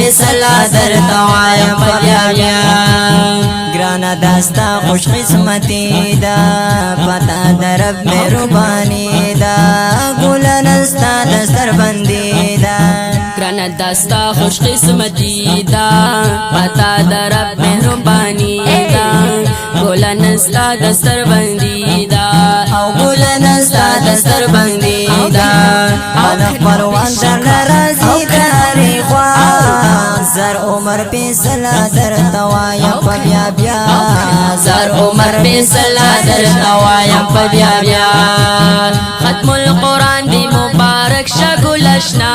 فیصلہ درتا وایم په بیا بیا گرانا داستا خوش قسمتی دا پتا در رب مهربانی دا ګلنستا دستر بندی دا گرانا داستا خوش قسمتی دا پتا در رب مهربانی دا ګلنستا دستر بندی دا او ګلنستا دستر بندی دا خلق پروان در رازی داری خواه زر عمر فیصلہ درتا وایم په بیا بیا زر عمر فیصلہ درتا وایم په بیا بیا ختم القرآن دی مبارک شګل اشنا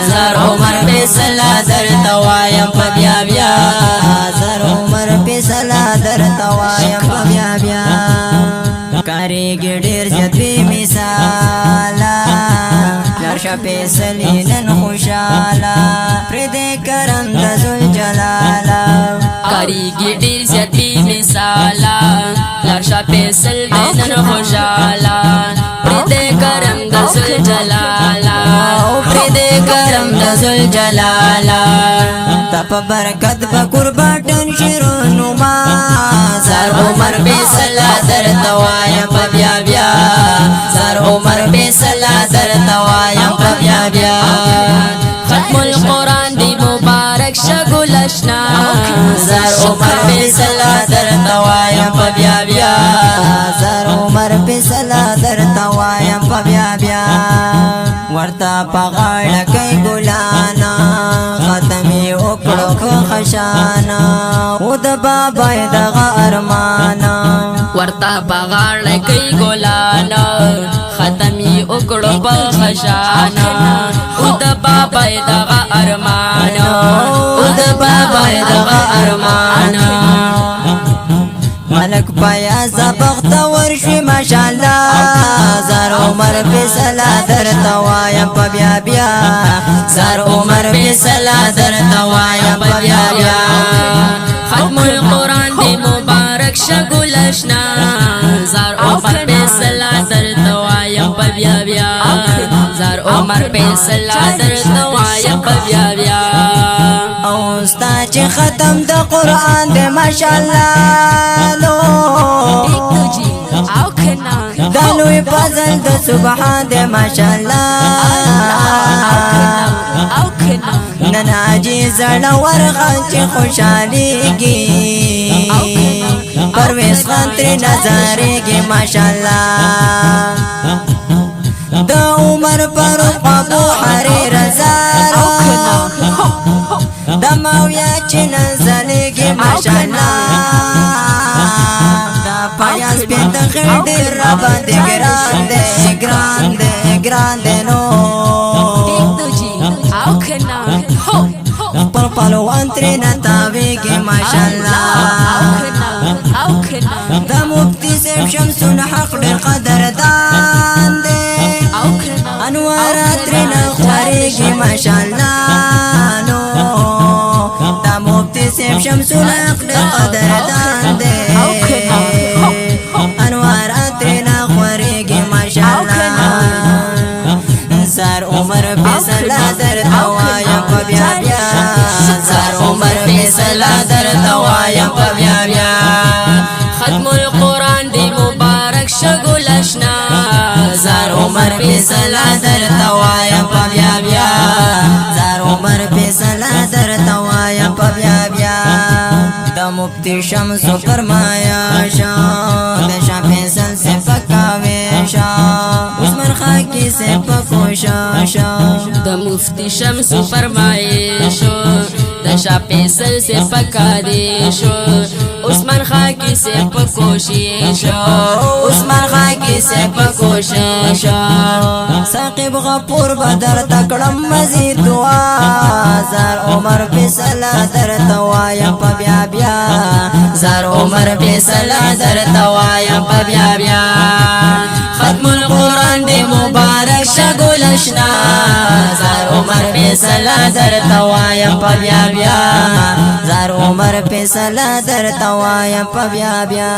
زر عمر فیصلہ درتا وایم په بیا بیا زر عمر فیصلہ درتا وایم په بیا بیا کاریږي ډېر زیات بې مثاله لرشه فیصلې نن خوشاله پرېږدې کرم د ذوالجلاله کاریږي ډېر زیات بې مثاله لرشه فیصل دی نن خوشاله پرېږدې کرم د ذوالجلاله پرېږدې کرم د ذوالجلاله تا په برکت به قرباټن شیرونو ما زر عمر فیصلہ درتا وایم په بیا بیا زر عمر فیصلہ درتا وایم په بیا بیا ختم القرآن دی مبارک شګل اشنا زر عمر فیصلہ درتا وایم په بیا بیا زر عمر فیصلہ درتا وایم په بیا بیا ورتا په غاړه کې ګلانا ختمي وکړو خشانا او د بابا دغه ارمانا ورتا بغاړه کوي ګلانا ختمي وکړو په خشانا او د بابا دغه ارمانا او د بابا دغه ارمانا ملک پایا زبخت ورشوی ماشاءالله زر عمر فیصلہ درتا وایم په بیا بیا زر عمر فیصلہ درتا وایم په بیا بیا ختم القرآن دی مبارک شګل اشنا زر عمر فیصلہ درتا وایم په بیا بیا زر عمر فیصلہ درتا وایم په بیا بیا او ستا چې ختم د قرآن دی ماشاءالله نو دلوی فضل د سبحان دی ماشاءالله نن عاجز زړه ورغل چې خوشحالېږي پرویز خان ترې نظارېږي ماشاءالله د عمر فاروق ابو حریر زارا د ماویا چې نزلېږي ماشاءالله دا پیاز بېت خیر ډېر راباندې ګران دی ګران دی ګران دی نو خپل پهلوان ترې نه تاوېږي ماشاءالله د مفتي صاحب شمسون حق ډېر قدردان دی انوارات ترې نه خورېږي ماشاءالله نو د مفتي صاحب شمسون حق ډېر قدردان دی انوارات ترې نه خورېږي ماشاءالله زر عمر فیصلہ درتا وایم په بیا بیا زر عمر فیصلہ درتا وایم په بیا بیا ختم القرآن دی مبارک شګل اشنا زر عمر فیصلہ درتا وایم په بیا بیا زر عمر فیصلہ درتا وایم په بیا بیا د مفتی شمس فرمایا شاه د شاه فیصل سے پکاوي شاه عثمان خاکی سے پکوشا شاه د مفتی شمس فرمایشو د شاه فیصل سے پکا دی شو عثمان خاکی سے پکوشیشو عثمان خاکی سے پکوشیشو ثاقب غفور بدر تکړم مزید دعا زر عمر فیصلہ درتا وایم په بیا بیا زر عمر فیصلہ درتا وایم په بیا بیا ختم القرآن دی مبارک شګل اشنا زر عمر فیصلہ درتا وایم په بیا بیا زر عمر فیصلہ درتا وایم په بیا بیا